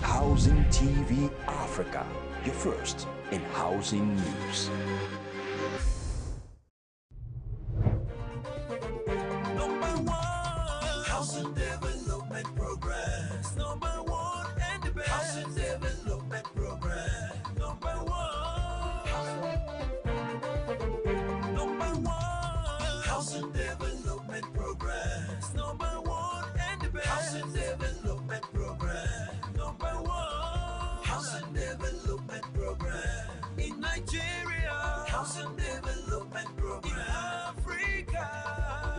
Housing TV Africa, your first in housing news. Number one, housing development programs. Number one, and the best housing development program. Number one, number one, housing development programs. Number one, and the best housing development program. Number one, housing development program in Nigeria. Housing development program in Africa.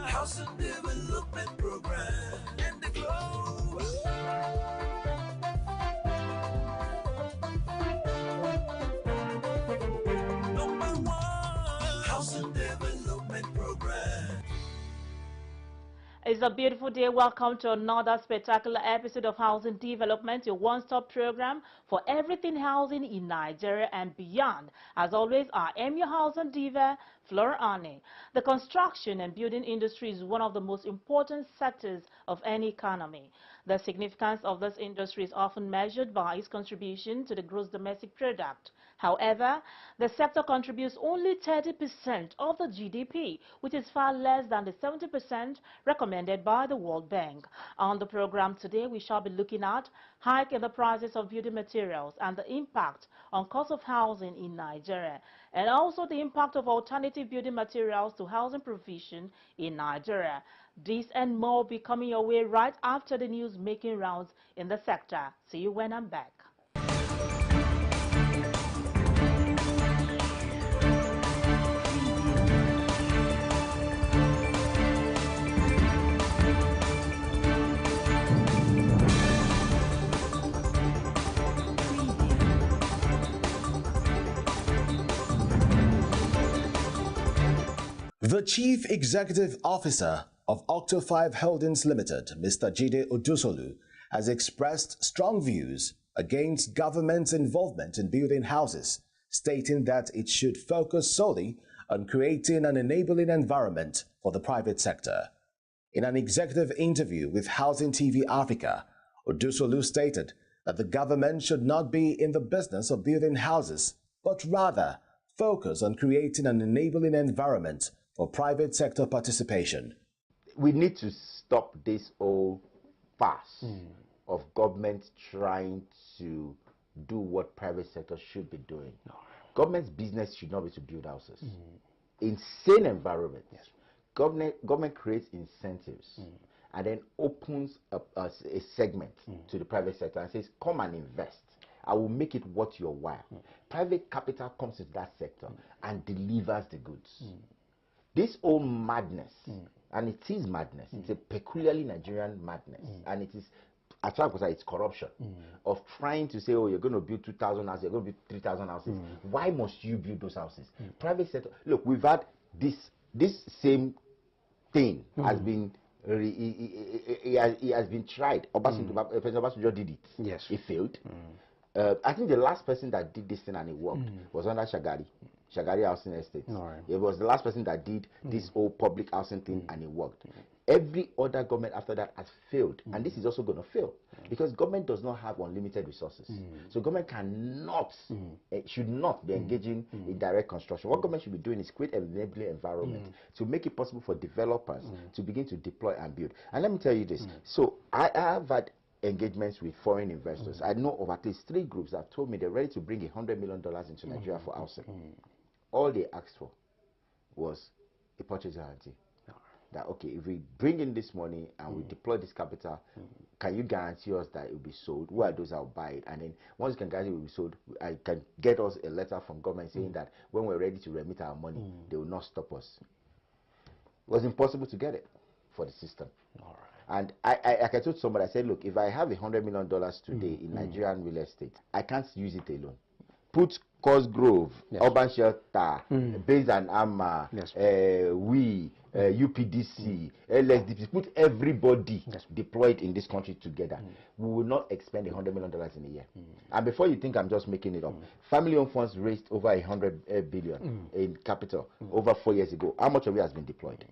Housing development program and the globe. Number one, housing development program. It's a beautiful day. Welcome to another spectacular episode of Housing Development, your one-stop program for everything housing in Nigeria and beyond. As always, I am your housing diva, Flora Ani. The construction and building industry is one of the most important sectors of any economy. The significance of this industry is often measured by its contribution to the gross domestic product. However, the sector contributes only 30% of the GDP, which is far less than the 70% recommended by the World Bank. On the program today, we shall be looking at hike in the prices of building materials and the impact on cost of housing in Nigeria, and also the impact of alternative building materials to housing provision in Nigeria. This and more will be coming your way right after the news making rounds in the sector. See you when I'm back. The Chief Executive Officer of Octo5 Holdings Limited, Mr. Jide Odusolu, has expressed strong views against government's involvement in building houses, stating that it should focus solely on creating an enabling environment for the private sector. In an executive interview with Housing TV Africa, Odusolu stated that the government should not be in the business of building houses, but rather focus on creating an enabling environment for private sector participation. We need to stop this whole farce of government trying to do what private sector should be doing. Government's business should not be to build houses. Insane environment. Yes. Government creates incentives and then opens up a segment to the private sector and says, come and invest. I will make it worth your while. Private capital comes into that sector and delivers the goods. This whole madness, and it is madness, it's a peculiarly Nigerian madness, and it is, as far as it's corruption, of trying to say, oh, you're going to build 2,000 houses, you're going to build 3,000 houses. Why must you build those houses? Private sector, look, we've had this same thing has been, he has been tried. President Obasanjo did it. Yes. It failed. I think the last person that did this thing and it worked was under Shagari Housing Estate. Right. It was the last person that did this whole public housing thing and it worked. Every other government after that has failed, and this is also going to fail because government does not have unlimited resources. So government cannot, should not be engaging in direct construction. What government should be doing is create an enabling environment to make it possible for developers to begin to deploy and build. And let me tell you this. So I have had engagements with foreign investors. I know of at least 3 groups that have told me they're ready to bring $100 million into Nigeria for housing. All they asked for was a purchase guarantee. That, okay, if we bring in this money and we deploy this capital, can you guarantee us that it will be sold? Who are those that will buy it? And then once you can guarantee it will be sold, I can get us a letter from government saying that when we're ready to remit our money, they will not stop us. It was impossible to get it for the system. All right. And I told somebody, I said, look, if I have $100 million today in Nigerian real estate, I can't use it alone. Put Cosgrove, Yes. Urban Shelter, Base and Armor, Yes. UPDC, LSDP, put everybody Yes. deployed in this country together, we will not expend $100 million in a year. And before you think I'm just making it up, family-owned funds raised over $100 billion in capital over 4 years ago. How much of it has been deployed?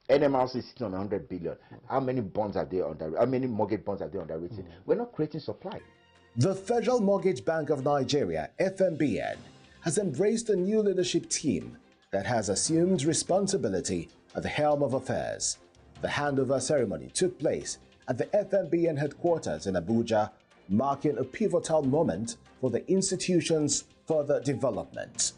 NMRC is sitting on 100 billion. How many bonds are there under? How many mortgage bonds are there underwritten? We're not creating supply. The Federal Mortgage Bank of Nigeria, FMBN, has embraced a new leadership team that has assumed responsibility at the helm of affairs. The handover ceremony took place at the FMBN headquarters in Abuja, marking a pivotal moment for the institution's further development.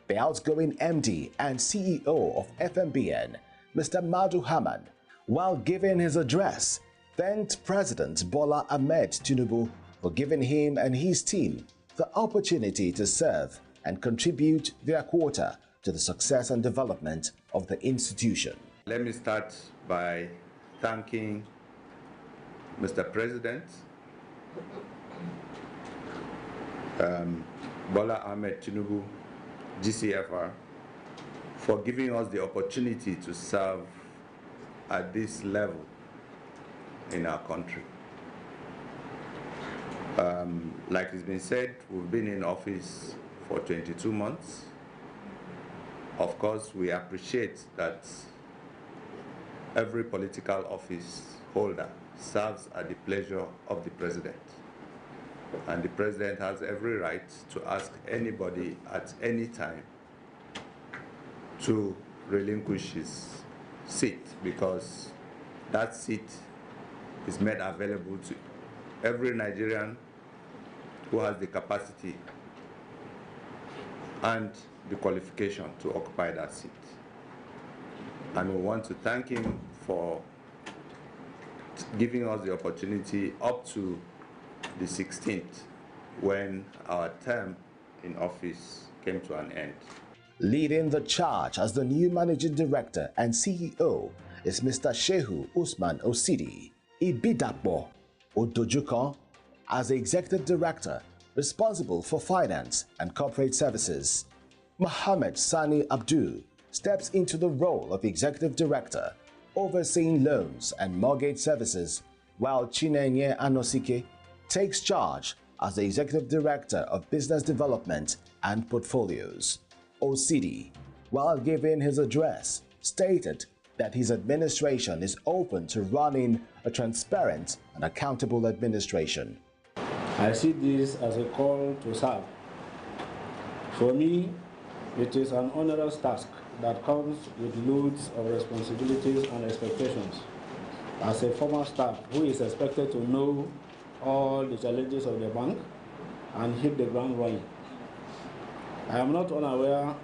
The outgoing MD and CEO of FMBN, Mr. Madu Haman, while giving his address, thanked President Bola Ahmed Tinubu for giving him and his team the opportunity to serve and contribute their quota to the success and development of the institution. Let me start by thanking Mr. President Bola Ahmed Tinubu, GCFR, for giving us the opportunity to serve at this level in our country. Like it's been said, we've been in office for 22 months. Of course, we appreciate that every political office holder serves at the pleasure of the president. And the president has every right to ask anybody at any time to relinquish his seat, because that seat is made available to every Nigerian who has the capacity and the qualification to occupy that seat. And we want to thank him for giving us the opportunity up to the 16th, when our term in office came to an end. Leading the charge as the new managing director and CEO is Mr. Shehu Usman Osidi. Ibidapo Odojukan as the executive director responsible for finance and corporate services. Mohammed Sani Abdul steps into the role of executive director, overseeing loans and mortgage services, while Chinenye Anosike takes charge as the executive director of business development and portfolios. Osidi, while giving his address, stated that his administration is open to running a transparent and accountable administration. I see this as a call to serve. For me, it is an onerous task that comes with loads of responsibilities and expectations. As a former staff who is expected to know all the challenges of the bank and hit the ground running, I am not unaware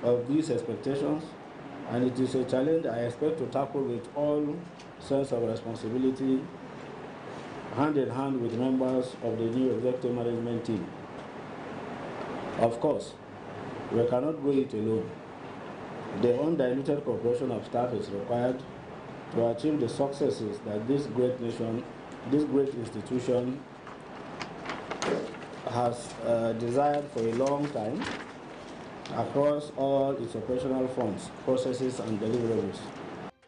of these expectations, and it is a challenge I expect to tackle with all sense of responsibility, hand in hand with members of the new executive management team. Of course, we cannot go it alone. The undiluted cooperation of staff is required to achieve the successes that this great nation, this great institution has desired for a long time across all its operational fronts, processes and deliverables.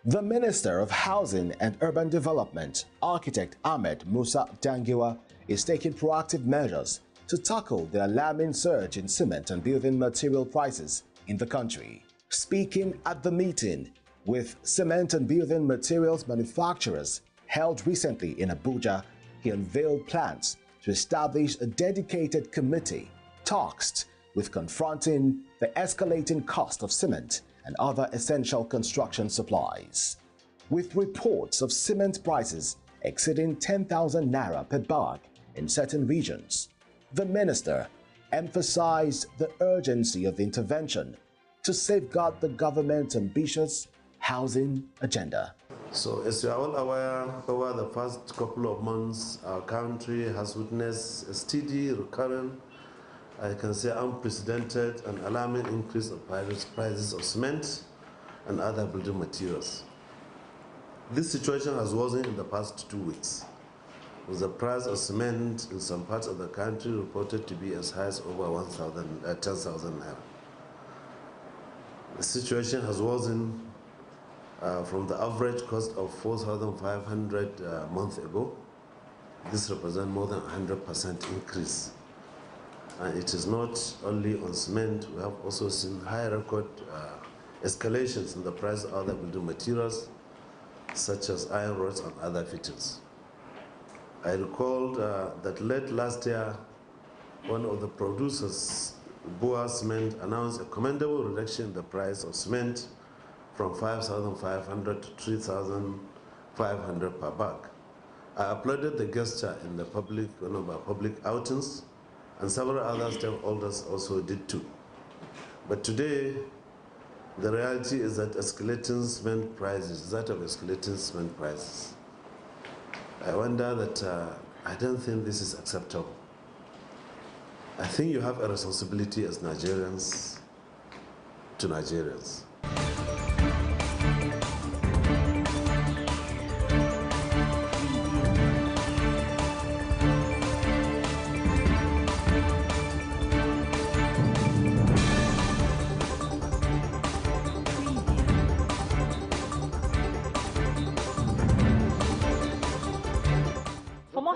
The Minister of Housing and Urban Development, Architect Ahmed Musa Dangiwa, is taking proactive measures to tackle the alarming surge in cement and building material prices in the country. Speaking at the meeting with cement and building materials manufacturers held recently in Abuja, he unveiled plans to establish a dedicated committee tasked with confronting the escalating cost of cement and other essential construction supplies. With reports of cement prices exceeding 10,000 naira per bag in certain regions, the minister emphasized the urgency of intervention to safeguard the government's ambitious housing agenda. So, as you are all aware, over the past couple of months, our country has witnessed a steady, recurrent, I can say unprecedented and alarming increase of prices of cement and other building materials. This situation has worsened in the past 2 weeks. with the price of cement in some parts of the country reported to be as high as over 10,000 naira. The situation has worsened from the average cost of 4,500 a month ago. This represents more than 100% increase. And it is not only on cement, we have also seen high record escalations in the price of other building materials, such as iron rods and other fittings. I recalled that late last year, one of the producers, Boa Cement, announced a commendable reduction in the price of cement from 5,500 to 3,500 per bag. I applauded the gesture in the public, one of our public outings, and several other stakeholders also did too. But today, the reality is that escalating cement prices, that of escalating cement prices. I wonder that I don't think this is acceptable. I think you have a responsibility as Nigerians to Nigerians.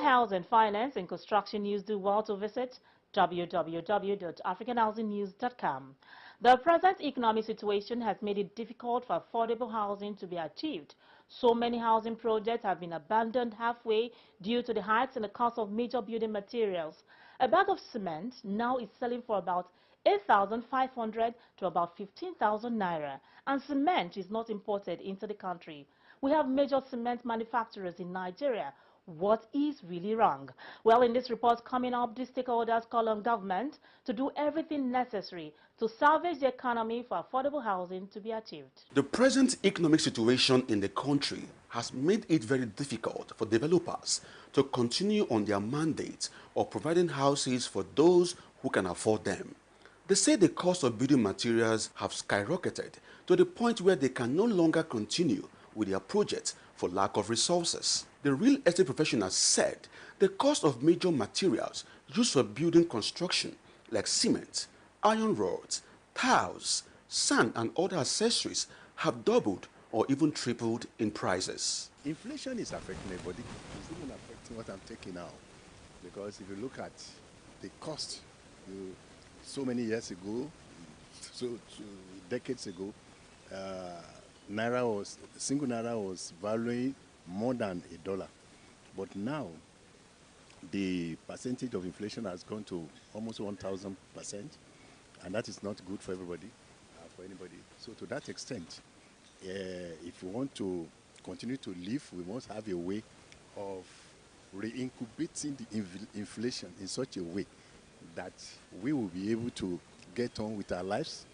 Housing, finance, and construction news, do well to visit www.africanhousingnews.com. The present economic situation has made it difficult for affordable housing to be achieved. So many housing projects have been abandoned halfway due to the hikes in the cost of major building materials. A bag of cement now is selling for about 8,500 to about 15,000 naira, and cement is not imported into the country. We have major cement manufacturers in Nigeria. What is really wrong? Well, in this report coming up, the stakeholders call on government to do everything necessary to salvage the economy for affordable housing to be achieved. The present economic situation in the country has made it very difficult for developers to continue on their mandate of providing houses for those who can afford them. They say the cost of building materials have skyrocketed to the point where they can no longer continue with their projects for lack of resources. The real estate professionals said the cost of major materials used for building construction like cement, iron rods, tiles, sand and other accessories have doubled or even tripled in prices. Inflation is affecting everybody. It's even affecting what I'm taking now. Because if you look at the cost, so many years ago, decades ago, single naira was valuing more than $1. But now, the percentage of inflation has gone to almost 1,000%, and that is not good for everybody, for anybody. So to that extent, if we want to continue to live, we must have a way of re-incubating the inflation in such a way that we will be able to get on with our lives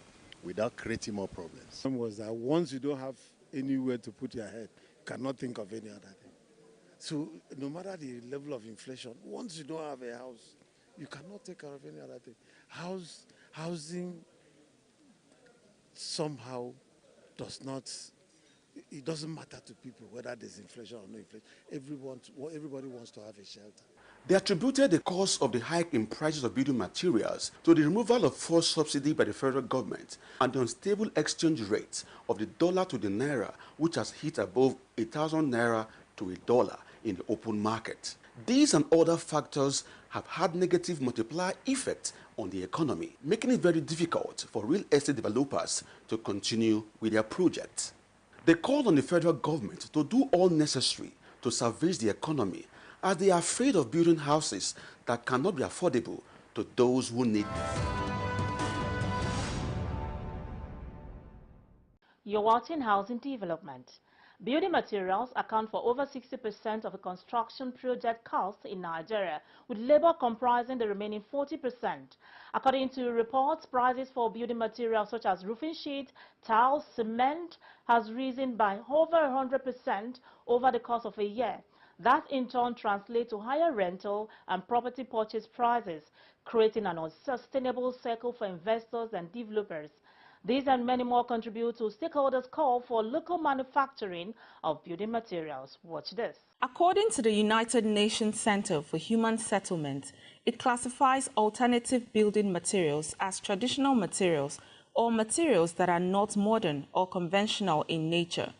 without creating more problems. Was that once you don't have anywhere to put your head, you cannot think of any other thing. So no matter the level of inflation, once you don't have a house, you cannot take care of any other thing. Housing somehow does not, it doesn't matter to people whether there's inflation or no inflation. Everybody wants to have a shelter. They attributed the cause of the hike in prices of building materials to the removal of forced subsidy by the federal government and the unstable exchange rate of the dollar to the naira, which has hit above 1,000 naira to $1 in the open market. These and other factors have had negative multiplier effects on the economy, making it very difficult for real estate developers to continue with their projects. They called on the federal government to do all necessary to salvage the economy, as they are afraid of building houses that cannot be affordable to those who need them. You're watching Housing Development. Building materials account for over 60% of a construction project cost in Nigeria, with labor comprising the remaining 40%. According to reports, prices for building materials such as roofing sheet, tiles, cement has risen by over 100% over the course of a year. That in turn translates to higher rental and property purchase prices, creating an unsustainable cycle for investors and developers. These and many more contribute to stakeholders' call for local manufacturing of building materials. Watch this. According to the United Nations Center for Human Settlement, it classifies alternative building materials as traditional materials or materials that are not modern or conventional in nature.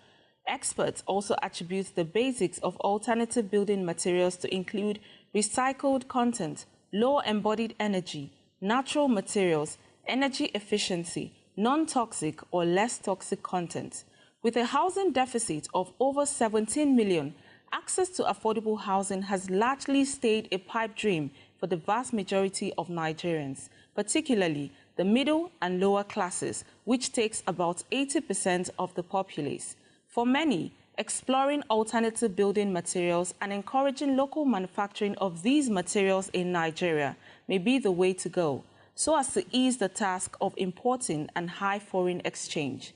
Experts also attribute the basics of alternative building materials to include recycled content, low embodied energy, natural materials, energy efficiency, non-toxic or less toxic content. With a housing deficit of over 17 million, access to affordable housing has largely stayed a pipe dream for the vast majority of Nigerians, particularly the middle and lower classes, which takes about 80% of the populace. For many, exploring alternative building materials and encouraging local manufacturing of these materials in Nigeria may be the way to go, so as to ease the task of importing and high foreign exchange.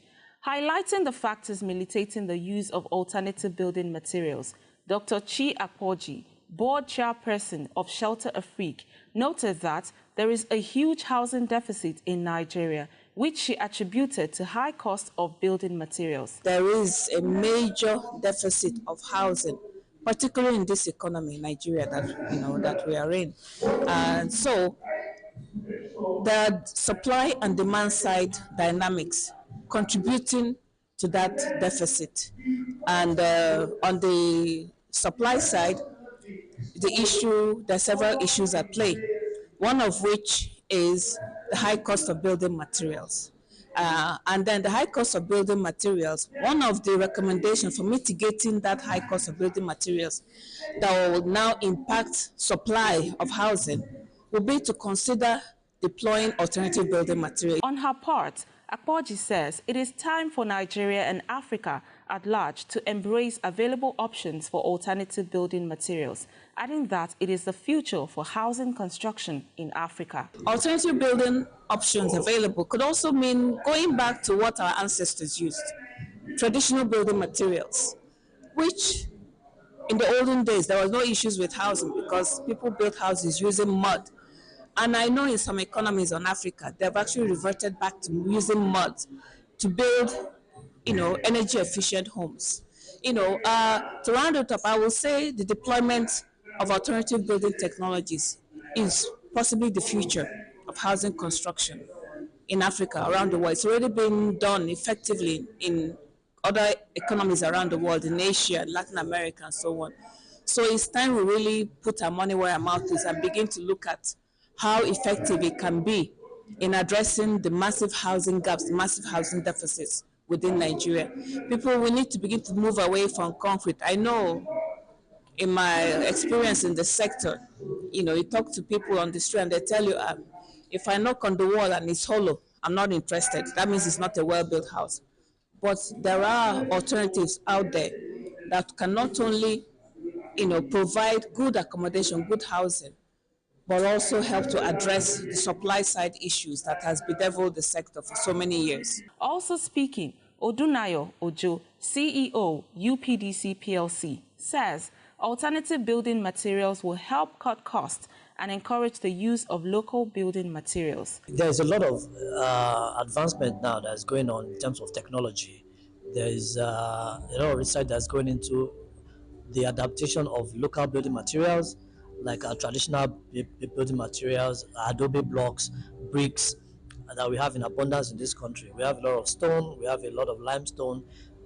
Highlighting the factors militating the use of alternative building materials, Dr. Chi Akpoji, board chairperson of Shelter Afrique, noted that there is a huge housing deficit in Nigeria, which she attributed to high cost of building materials. There is a major deficit of housing, particularly in this economy, Nigeria, that we are in. And so the supply and demand side dynamics contributing to that deficit. And on the supply side, there are several issues at play, one of which is the high cost of building materials. And then the high cost of building materials, one of the recommendations for mitigating that high cost of building materials that will now impact supply of housing will be to consider deploying alternative building materials. On her part, Akpoji says it is time for Nigeria and Africa at large to embrace available options for alternative building materials, adding that it is the future for housing construction in Africa. Alternative building options available could also mean going back to what our ancestors used, traditional building materials, which in the olden days there was no issues with housing because people built houses using mud. And I know in some economies on Africa, they've actually reverted back to using mud to build, energy efficient homes. To round it up, I will say the deployment of alternative building technologies is possibly the future of housing construction in Africa, around the world. It's already been done effectively in other economies around the world, in Asia, Latin America, and so on. So it's time we really put our money where our mouth is and begin to look at how effective it can be in addressing the massive housing gaps, the massive housing deficits within Nigeria. We need to begin to move away from concrete. I know in my experience in the sector, you talk to people on the street and they tell you, if I knock on the wall and it's hollow, I'm not interested. That means it's not a well-built house. But there are alternatives out there that can not only, provide good accommodation, good housing, but also help to address the supply side issues that has bedeviled the sector for so many years. Also speaking, Odunayo Ojo, CEO, UPDC PLC, says alternative building materials will help cut costs and encourage the use of local building materials. There's a lot of advancement now that's going on in terms of technology. There is a lot of research that's going into the adaptation of local building materials, like our traditional building materials, adobe blocks, bricks that we have in abundance in this country. We have a lot of stone, we have a lot of limestone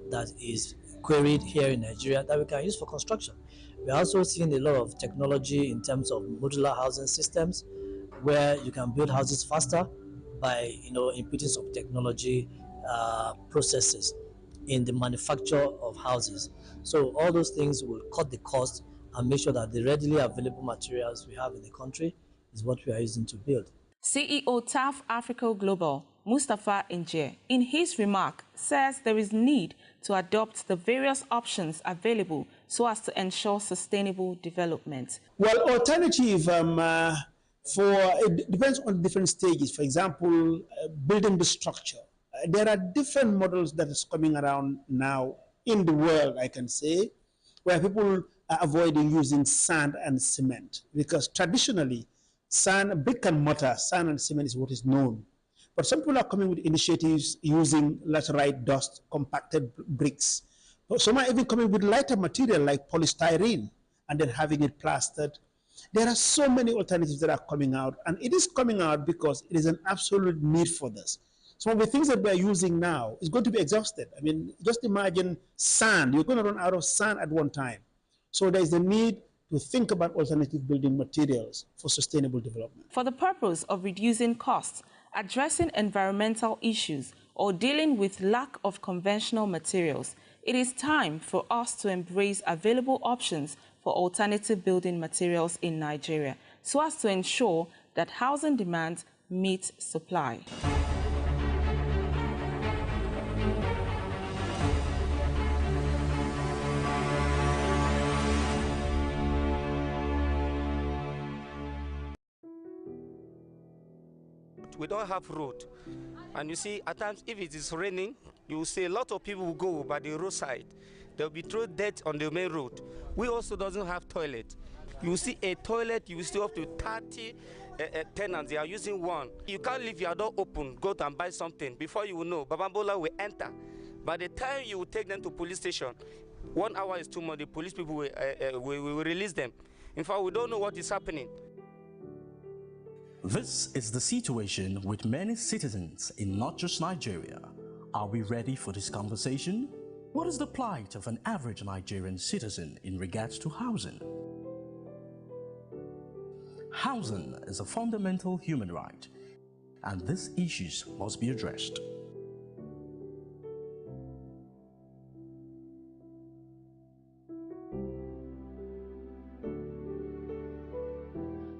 that is quarried here in Nigeria that we can use for construction. We're also seeing a lot of technology in terms of modular housing systems where you can build houses faster by inputting some technology processes in the manufacture of houses. So all those things will cut the cost and make sure that the readily available materials we have in the country is what we are using to build. CEO TAF Africa Global, Mustafa Nje, in his remark, says there is need to adopt the various options available so as to ensure sustainable development. Well, alternative it depends on different stages. For example, building the structure. There are different models that is coming around now in the world, I can say, where people are avoiding using sand and cement, because traditionally, brick and mortar, sand and cement is what is known. But some people are coming with initiatives using laterite dust, compacted bricks. Some are even coming with lighter material like polystyrene and then having it plastered. There are so many alternatives that are coming out, and it is coming out because it is an absolute need for this. Some of the things that we are using now is going to be exhausted. I mean, just imagine sand. You're going to run out of sand at one time. So there is a need to think about alternative building materials for sustainable development. For the purpose of reducing costs, addressing environmental issues, or dealing with lack of conventional materials, it is time for us to embrace available options for alternative building materials in Nigeria, so as to ensure that housing demand meets supply. We don't have road, and you see at times if it is raining, you will see a lot of people will go by the roadside. There will be throw dirt on the main road. We also doesn't have toilet. You see a toilet, you will still up to 30 tenants. They are using one. You can't leave your door open, go and buy something. Before you will know, Babambola will enter. By the time you will take them to police station, 1 hour is too much. The police people will release them. In fact, we don't know what is happening. This is the situation with many citizens in not just Nigeria. Are we ready for this conversation? What is the plight of an average Nigerian citizen in regards to housing? Housing is a fundamental human right, and these issues must be addressed.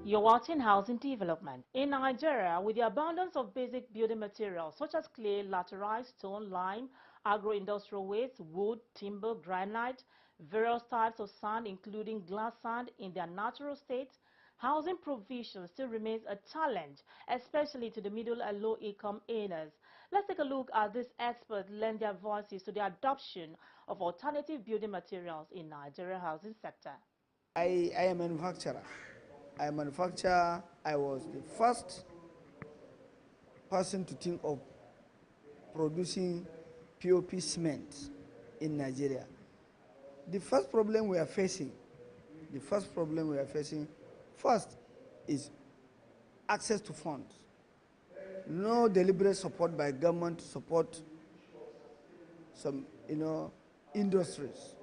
You're watching Housing Development. In Nigeria, with the abundance of basic building materials such as clay, laterite, stone, lime, agro-industrial waste, wood, timber, granite, various types of sand including glass sand in their natural state, housing provision still remains a challenge, especially to the middle and low-income earners. Let's take a look at these experts lend their voices to the adoption of alternative building materials in Nigeria housing sector. I am a manufacturer. I manufacture. I was the first person to think of producing POP cement in Nigeria. The first problem we are facing, first is access to funds. No deliberate support by government to support some, industries.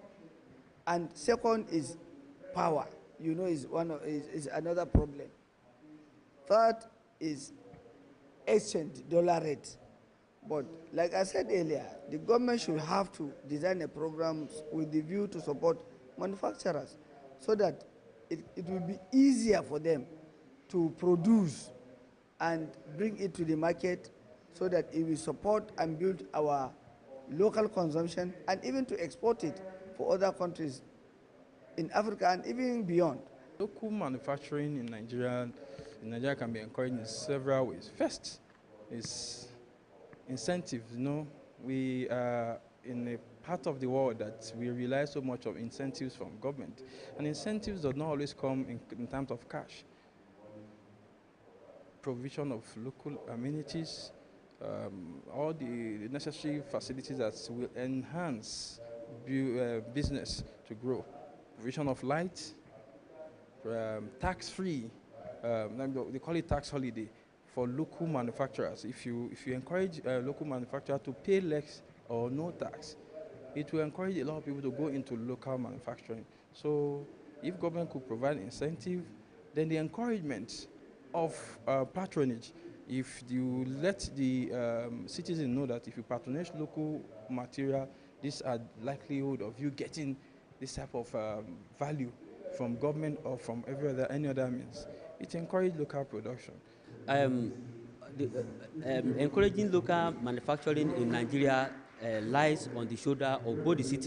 And second is power. Is another problem. Third is exchange, dollar rate. But like I said earlier, the government should have to design a program with the view to support manufacturers so that it will be easier for them to produce and bring it to the market so that it will support and build our local consumption and even to export it for other countries in Africa and even beyond. Local manufacturing in Nigeria can be encouraged in several ways. First is incentives. We are in a part of the world that we rely so much on incentives from government, and incentives do not always come in terms of cash. Provision of local amenities, all the necessary facilities that will enhance business to grow. Provision of light, tax-free, they call it tax holiday for local manufacturers. If you encourage local manufacturers to pay less or no tax, it will encourage a lot of people to go into local manufacturing. So if government could provide incentive, then the encouragement of patronage, if you let the citizen know that if you patronage local material, these are likelihood of you getting this type of value from government or from any other means. It encourages local production. Encouraging local manufacturing in Nigeria lies on the shoulder of both the citizens